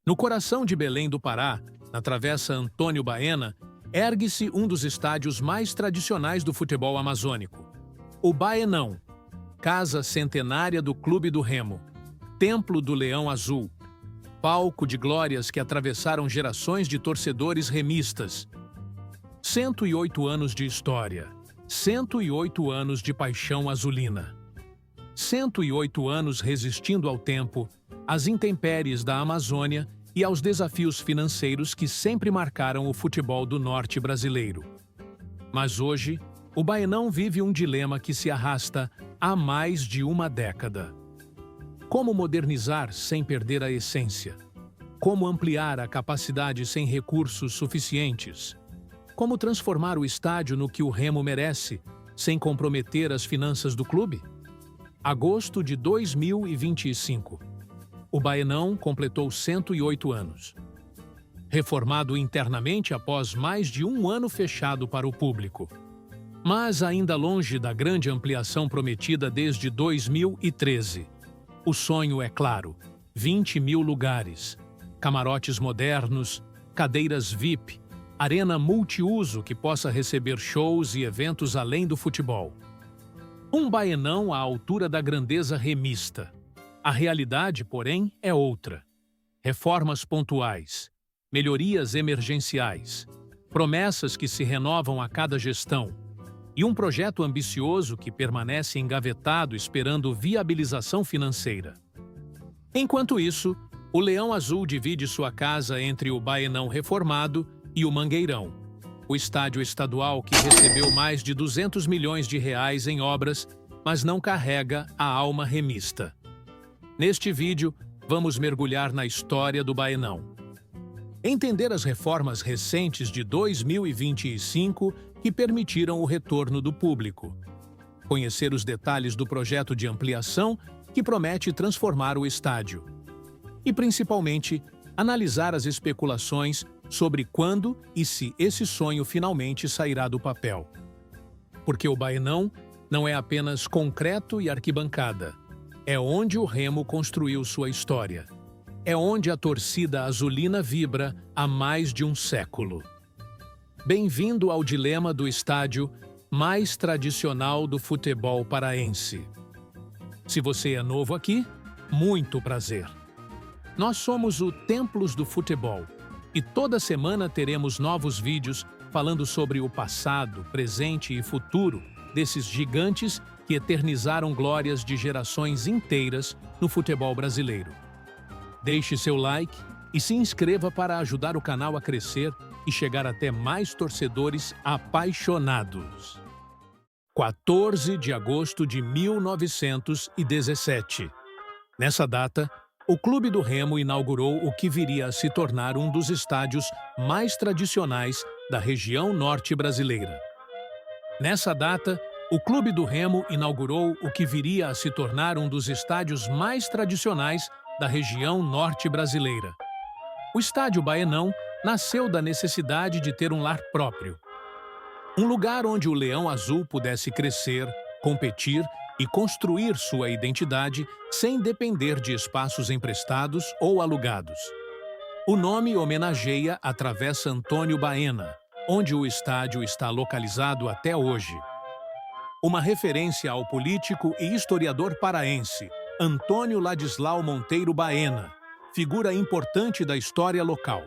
No coração de Belém do Pará, na Travessa Antônio Baena, ergue-se um dos estádios mais tradicionais do futebol amazônico. O Baenão, casa centenária do Clube do Remo, templo do Leão Azul, palco de glórias que atravessaram gerações de torcedores remistas. 108 anos de história, 108 anos de paixão azulina. 108 anos resistindo ao tempo, às intempéries da Amazônia e aos desafios financeiros que sempre marcaram o futebol do norte brasileiro. Mas hoje, o Baenão vive um dilema que se arrasta há mais de uma década. Como modernizar sem perder a essência? Como ampliar a capacidade sem recursos suficientes? Como transformar o estádio no que o Remo merece, sem comprometer as finanças do clube? Agosto de 2025. O Baenão completou 108 anos. Reformado internamente após mais de um ano fechado para o público. Mas ainda longe da grande ampliação prometida desde 2013. O sonho é claro: 20 mil lugares, camarotes modernos, cadeiras VIP, arena multiuso que possa receber shows e eventos além do futebol. Um Baenão à altura da grandeza remista. A realidade, porém, é outra. Reformas pontuais, melhorias emergenciais, promessas que se renovam a cada gestão e um projeto ambicioso que permanece engavetado esperando viabilização financeira. Enquanto isso, o Leão Azul divide sua casa entre o Baenão reformado e o Mangueirão, o estádio estadual que recebeu mais de 200 milhões de reais em obras, mas não carrega a alma remista. Neste vídeo, vamos mergulhar na história do Baenão. Entender as reformas recentes de 2025 que permitiram o retorno do público. Conhecer os detalhes do projeto de ampliação que promete transformar o estádio. E, principalmente, analisar as especulações sobre quando e se esse sonho finalmente sairá do papel. Porque o Baenão não é apenas concreto e arquibancada. É onde o Remo construiu sua história. É onde a torcida azulina vibra há mais de um século. Bem-vindo ao dilema do estádio mais tradicional do futebol paraense. Se você é novo aqui, muito prazer. Nós somos o Templos do Futebol e toda semana teremos novos vídeos falando sobre o passado, presente e futuro desses gigantes que eternizaram glórias de gerações inteiras no futebol brasileiro. Deixe seu like e se inscreva para ajudar o canal a crescer e chegar até mais torcedores apaixonados. 14 de agosto de 1917. Nessa data, o Clube do Remo inaugurou o que viria a se tornar um dos estádios mais tradicionais da região norte brasileira. Nessa data, o Clube do Remo inaugurou o que viria a se tornar um dos estádios mais tradicionais da região norte brasileira. O Estádio Baenão nasceu da necessidade de ter um lar próprio. Um lugar onde o Leão Azul pudesse crescer, competir e construir sua identidade sem depender de espaços emprestados ou alugados. O nome homenageia a Travessa Antônio Baena, onde o estádio está localizado até hoje. Uma referência ao político e historiador paraense, Antônio Ladislau Monteiro Baena, figura importante da história local.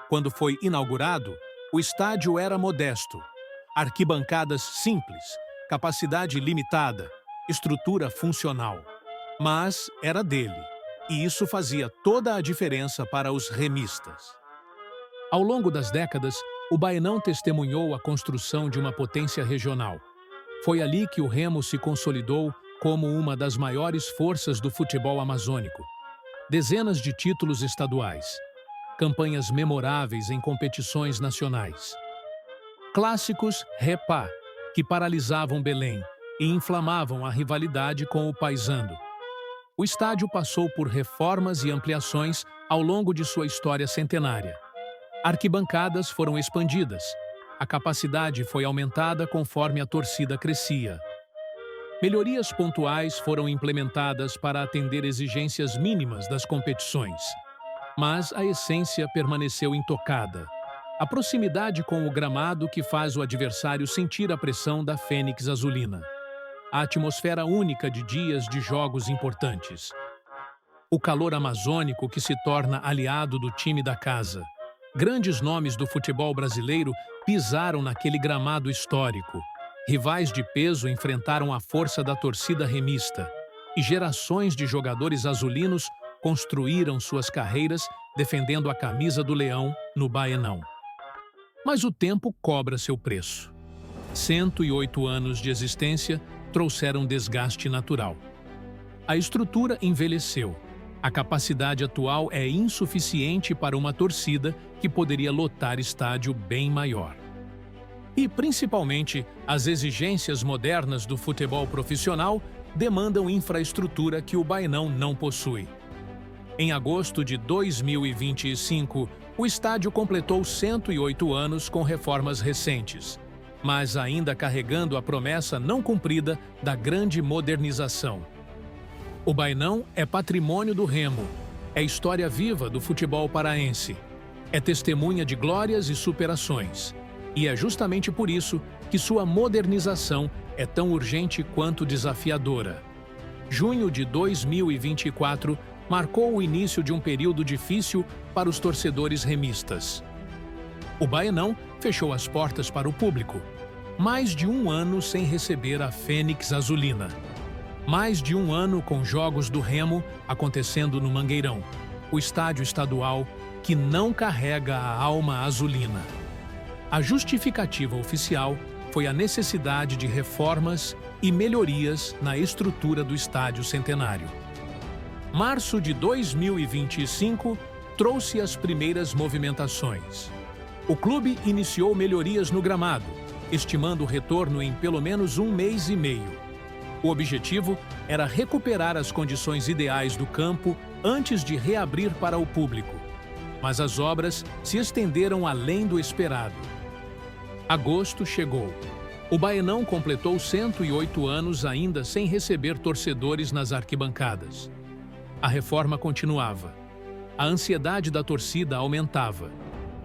Quando foi inaugurado, o estádio era modesto, arquibancadas simples, capacidade limitada, estrutura funcional. Mas era dele, e isso fazia toda a diferença para os remistas. Ao longo das décadas, o Baenão testemunhou a construção de uma potência regional. Foi ali que o Remo se consolidou como uma das maiores forças do futebol amazônico. Dezenas de títulos estaduais, campanhas memoráveis em competições nacionais. Clássicos Repá, que paralisavam Belém e inflamavam a rivalidade com o Paisando. O estádio passou por reformas e ampliações ao longo de sua história centenária. Arquibancadas foram expandidas. A capacidade foi aumentada conforme a torcida crescia. Melhorias pontuais foram implementadas para atender exigências mínimas das competições. mas a essência permaneceu intocada. A proximidade com o gramado que faz o adversário sentir a pressão da Fênix Azulina. A atmosfera única de dias de jogos importantes. O calor amazônico que se torna aliado do time da casa. Grandes nomes do futebol brasileiro pisaram naquele gramado histórico. Rivais de peso enfrentaram a força da torcida remista. E gerações de jogadores azulinos construíram suas carreiras defendendo a camisa do Leão no Baenão. Mas o tempo cobra seu preço. 108 anos de existência trouxeram desgaste natural. A estrutura envelheceu. A capacidade atual é insuficiente para uma torcida que poderia lotar estádio bem maior. E, principalmente, as exigências modernas do futebol profissional demandam infraestrutura que o Baenão não possui. Em agosto de 2025, o estádio completou 108 anos com reformas recentes, mas ainda carregando a promessa não cumprida da grande modernização. O Baenão é patrimônio do Remo, é história viva do futebol paraense, é testemunha de glórias e superações. E é justamente por isso que sua modernização é tão urgente quanto desafiadora. Junho de 2024 marcou o início de um período difícil para os torcedores remistas. O Baenão fechou as portas para o público. Mais de um ano sem receber a Fênix Azulina. Mais de um ano com jogos do Remo acontecendo no Mangueirão, o estádio estadual que não carrega a alma azulina. A justificativa oficial foi a necessidade de reformas e melhorias na estrutura do Estádio Centenário. Março de 2025 trouxe as primeiras movimentações. O clube iniciou melhorias no gramado, estimando o retorno em pelo menos um mês e meio. O objetivo era recuperar as condições ideais do campo antes de reabrir para o público. Mas as obras se estenderam além do esperado. Agosto chegou. O Baenão completou 108 anos ainda sem receber torcedores nas arquibancadas. A reforma continuava. A ansiedade da torcida aumentava.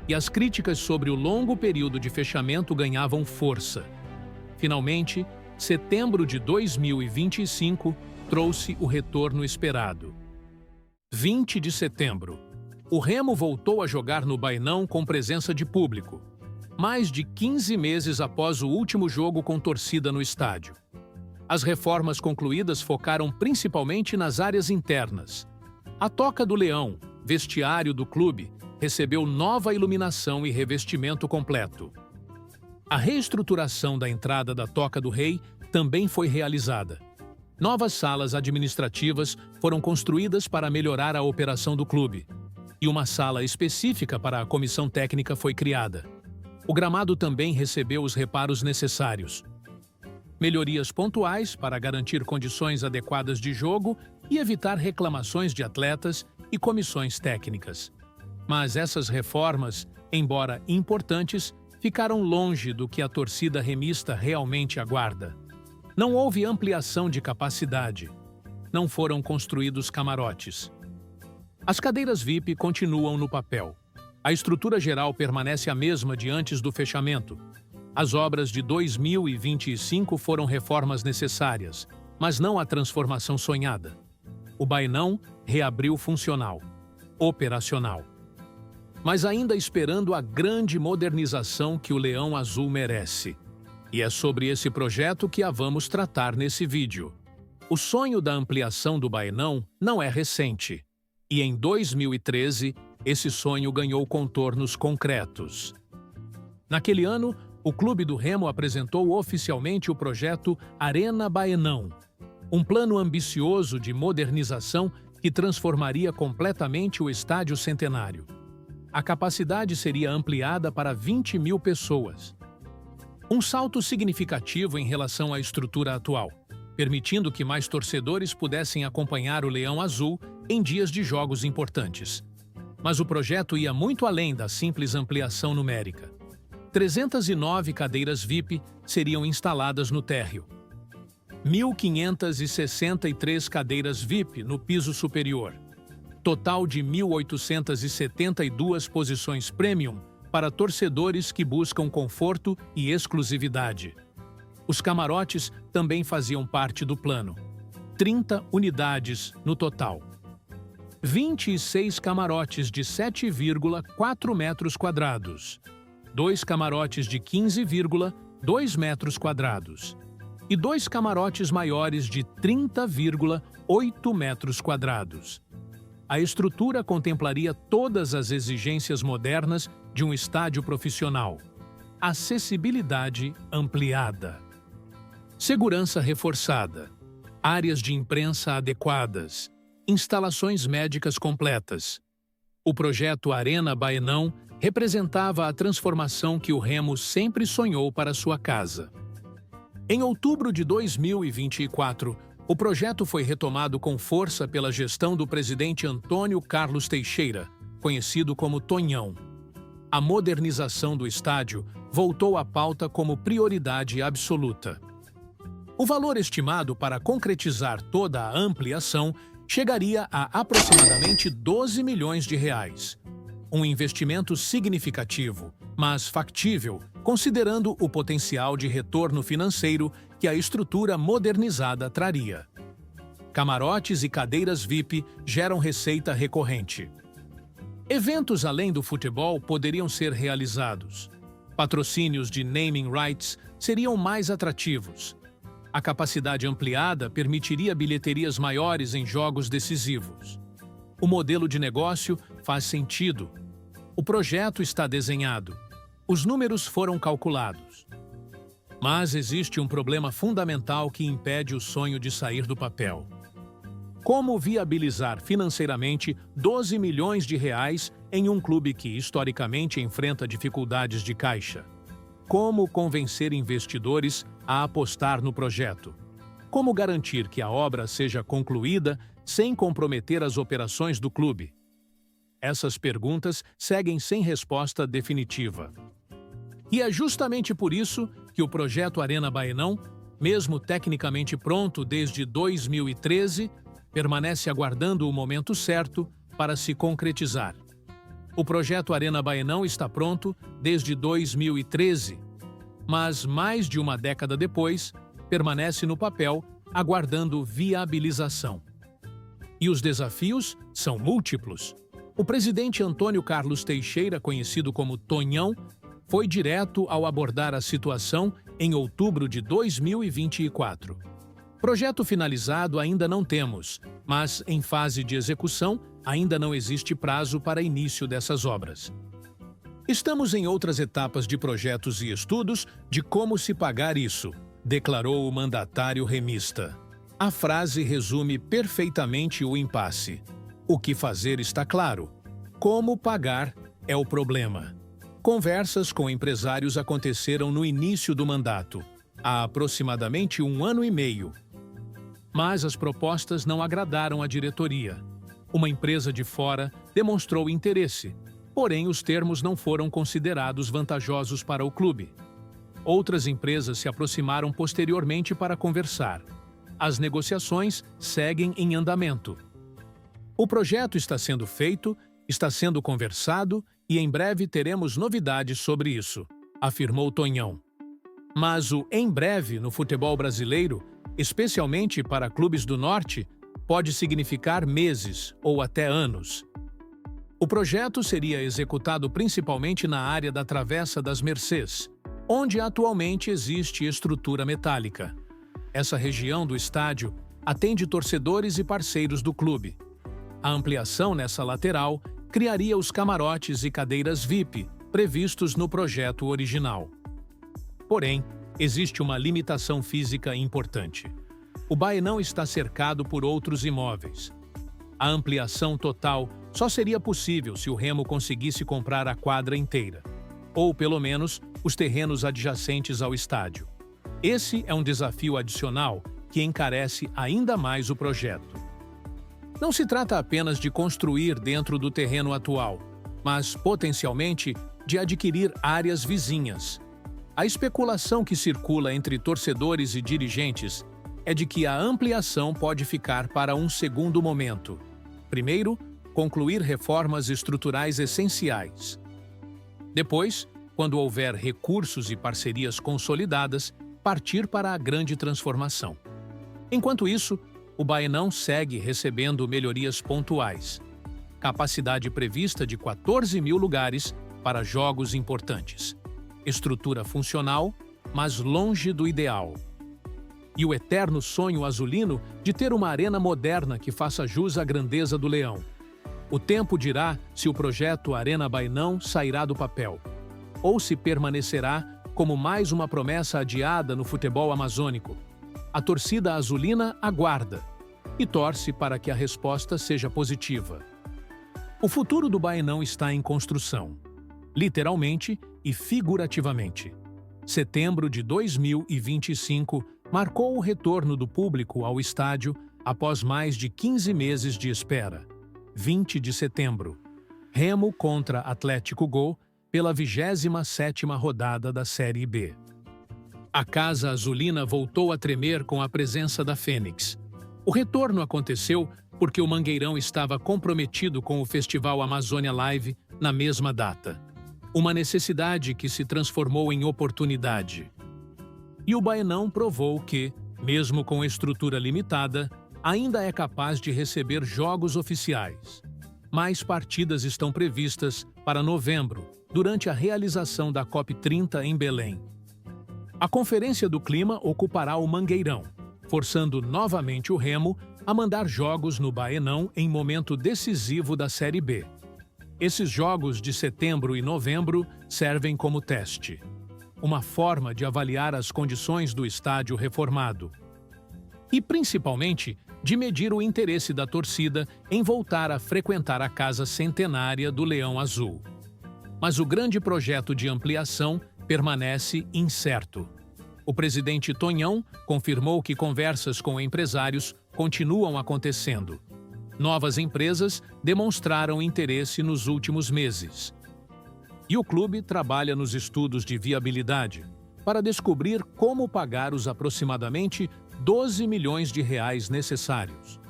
E as críticas sobre o longo período de fechamento ganhavam força. Finalmente, setembro de 2025 trouxe o retorno esperado. 20 de setembro. O Remo voltou a jogar no Baenão com presença de público. Mais de 15 meses após o último jogo com torcida no estádio. As reformas concluídas focaram principalmente nas áreas internas. A Toca do Leão, vestiário do clube, recebeu nova iluminação e revestimento completo. A reestruturação da entrada da Toca do Rei também foi realizada. Novas salas administrativas foram construídas para melhorar a operação do clube. E uma sala específica para a comissão técnica foi criada. O gramado também recebeu os reparos necessários. Melhorias pontuais para garantir condições adequadas de jogo e evitar reclamações de atletas e comissões técnicas. Mas essas reformas, embora importantes, ficaram longe do que a torcida remista realmente aguarda. Não houve ampliação de capacidade. Não foram construídos camarotes. As cadeiras VIP continuam no papel. A estrutura geral permanece a mesma de antes do fechamento. As obras de 2025 foram reformas necessárias, mas não a transformação sonhada. O Baenão reabriu funcional, operacional. Mas ainda esperando a grande modernização que o Leão Azul merece. E é sobre esse projeto que a vamos tratar nesse vídeo. O sonho da ampliação do Baenão não é recente. E em 2013, esse sonho ganhou contornos concretos. Naquele ano, o Clube do Remo apresentou oficialmente o projeto Arena Baenão, um plano ambicioso de modernização que transformaria completamente o Estádio Centenário. A capacidade seria ampliada para 20 mil pessoas. Um salto significativo em relação à estrutura atual, permitindo que mais torcedores pudessem acompanhar o Leão Azul em dias de jogos importantes. Mas o projeto ia muito além da simples ampliação numérica. 309 cadeiras VIP seriam instaladas no térreo. 1.563 cadeiras VIP no piso superior. total de 1.872 posições premium para torcedores que buscam conforto e exclusividade. Os camarotes também faziam parte do plano. 30 unidades no total. 26 camarotes de 7,4 metros quadrados. 2 camarotes de 15,2 metros quadrados. E 2 camarotes maiores de 30,8 metros quadrados. A estrutura contemplaria todas as exigências modernas de um estádio profissional. Acessibilidade ampliada. Segurança reforçada. Áreas de imprensa adequadas. Instalações médicas completas. O projeto Arena Baenão representava a transformação que o Remo sempre sonhou para sua casa. Em outubro de 2024, o projeto foi retomado com força pela gestão do presidente Antônio Carlos Teixeira, conhecido como Tonhão. A modernização do estádio voltou à pauta como prioridade absoluta. O valor estimado para concretizar toda a ampliação chegaria a aproximadamente 12 milhões de reais. Um investimento significativo, mas factível, considerando o potencial de retorno financeiro que a estrutura modernizada traria. Camarotes e cadeiras VIP geram receita recorrente. Eventos além do futebol poderiam ser realizados. Patrocínios de naming rights seriam mais atrativos. A capacidade ampliada permitiria bilheterias maiores em jogos decisivos. O modelo de negócio faz sentido. O projeto está desenhado. Os números foram calculados. Mas existe um problema fundamental que impede o sonho de sair do papel. Como viabilizar financeiramente 12 milhões de reais em um clube que historicamente enfrenta dificuldades de caixa? Como convencer investidores a apostar no projeto? Como garantir que a obra seja concluída sem comprometer as operações do clube? Essas perguntas seguem sem resposta definitiva. E é justamente por isso que o projeto Arena Baenão, mesmo tecnicamente pronto desde 2013, permanece aguardando o momento certo para se concretizar. O projeto Arena Baenão está pronto desde 2013, mas mais de uma década depois, permanece no papel, aguardando viabilização. E os desafios são múltiplos. O presidente Antônio Carlos Teixeira, conhecido como Tonhão, foi direto ao abordar a situação em outubro de 2024. Projeto finalizado ainda não temos, mas em fase de execução ainda não existe prazo para início dessas obras. Estamos em outras etapas de projetos e estudos de como se pagar isso, declarou o mandatário remista. A frase resume perfeitamente o impasse. O que fazer está claro. Como pagar é o problema. Conversas com empresários aconteceram no início do mandato, há aproximadamente 1 ano e meio. Mas as propostas não agradaram a diretoria. Uma empresa de fora demonstrou interesse, porém os termos não foram considerados vantajosos para o clube. Outras empresas se aproximaram posteriormente para conversar. As negociações seguem em andamento. O projeto está sendo feito, está sendo conversado e em breve teremos novidades sobre isso, afirmou Tonhão. Mas o em breve no futebol brasileiro, especialmente para clubes do Norte, pode significar meses ou até anos. O projeto seria executado principalmente na área da Travessa das Mercês, onde atualmente existe estrutura metálica. Essa região do estádio atende torcedores e parceiros do clube. A ampliação nessa lateral criaria os camarotes e cadeiras VIP previstos no projeto original. Porém, existe uma limitação física importante. O Baenão está cercado por outros imóveis. A ampliação total só seria possível se o Remo conseguisse comprar a quadra inteira, ou pelo menos os terrenos adjacentes ao estádio. Esse é um desafio adicional que encarece ainda mais o projeto. Não se trata apenas de construir dentro do terreno atual, mas, potencialmente, de adquirir áreas vizinhas. A especulação que circula entre torcedores e dirigentes é de que a ampliação pode ficar para um segundo momento. Primeiro, concluir reformas estruturais essenciais. Depois, quando houver recursos e parcerias consolidadas, partir para a grande transformação. Enquanto isso, o Baenão segue recebendo melhorias pontuais. Capacidade prevista de 14 mil lugares para jogos importantes. Estrutura funcional, mas longe do ideal. E o eterno sonho azulino de ter uma arena moderna que faça jus à grandeza do Leão. O tempo dirá se o projeto Arena Baenão sairá do papel, ou se permanecerá como mais uma promessa adiada no futebol amazônico. A torcida azulina aguarda e torce para que a resposta seja positiva. O futuro do Baenão está em construção, literalmente e figurativamente. Setembro de 2025 marcou o retorno do público ao estádio após mais de 15 meses de espera. 20 de setembro. Remo contra Atlético Go pela 27ª rodada da Série B. A Casa Azulina voltou a tremer com a presença da Fênix. O retorno aconteceu porque o Mangueirão estava comprometido com o Festival Amazônia Live na mesma data. Uma necessidade que se transformou em oportunidade. E o Baenão provou que, mesmo com estrutura limitada, ainda é capaz de receber jogos oficiais. Mais partidas estão previstas para novembro, durante a realização da COP30 em Belém. A Conferência do Clima ocupará o Mangueirão, forçando novamente o Remo a mandar jogos no Baenão em momento decisivo da Série B. Esses jogos de setembro e novembro servem como teste. Uma forma de avaliar as condições do estádio reformado. E, principalmente, de medir o interesse da torcida em voltar a frequentar a casa centenária do Leão Azul. Mas o grande projeto de ampliação permanece incerto. O presidente Tonhão confirmou que conversas com empresários continuam acontecendo. Novas empresas demonstraram interesse nos últimos meses. E o clube trabalha nos estudos de viabilidade para descobrir como pagar os aproximadamente 12 milhões de reais necessários.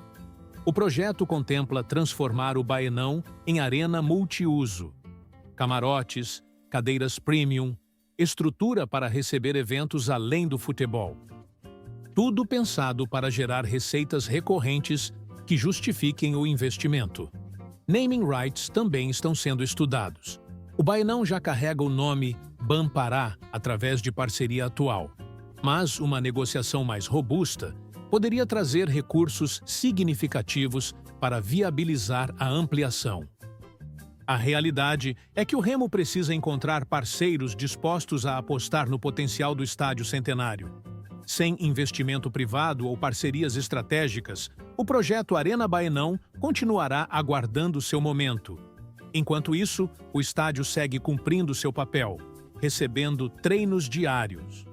O projeto contempla transformar o Baenão em arena multiuso. Camarotes, cadeiras premium, estrutura para receber eventos além do futebol. Tudo pensado para gerar receitas recorrentes que justifiquem o investimento. Naming rights também estão sendo estudados. O Baenão já carrega o nome Banpará através de parceria atual, mas uma negociação mais robusta poderia trazer recursos significativos para viabilizar a ampliação. A realidade é que o Remo precisa encontrar parceiros dispostos a apostar no potencial do estádio centenário. Sem investimento privado ou parcerias estratégicas, o projeto Arena Baenão continuará aguardando seu momento. Enquanto isso, o estádio segue cumprindo seu papel, recebendo treinos diários,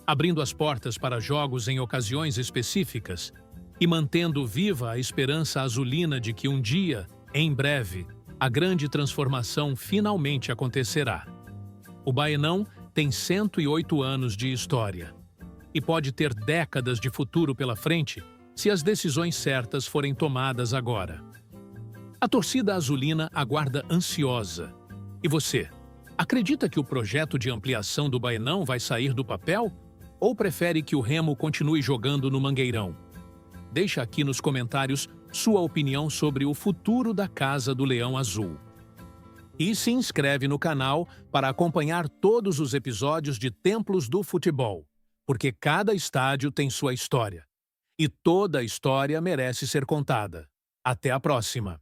abrindo as portas para jogos em ocasiões específicas e mantendo viva a esperança azulina de que um dia, em breve, a grande transformação finalmente acontecerá. O Baenão tem 108 anos de história e pode ter décadas de futuro pela frente se as decisões certas forem tomadas agora. A torcida azulina aguarda ansiosa. E você, acredita que o projeto de ampliação do Baenão vai sair do papel? Ou prefere que o Remo continue jogando no Mangueirão? Deixa aqui nos comentários sua opinião sobre o futuro da Casa do Leão Azul. E se inscreve no canal para acompanhar todos os episódios de Templos do Futebol, porque cada estádio tem sua história. E toda história merece ser contada. Até a próxima!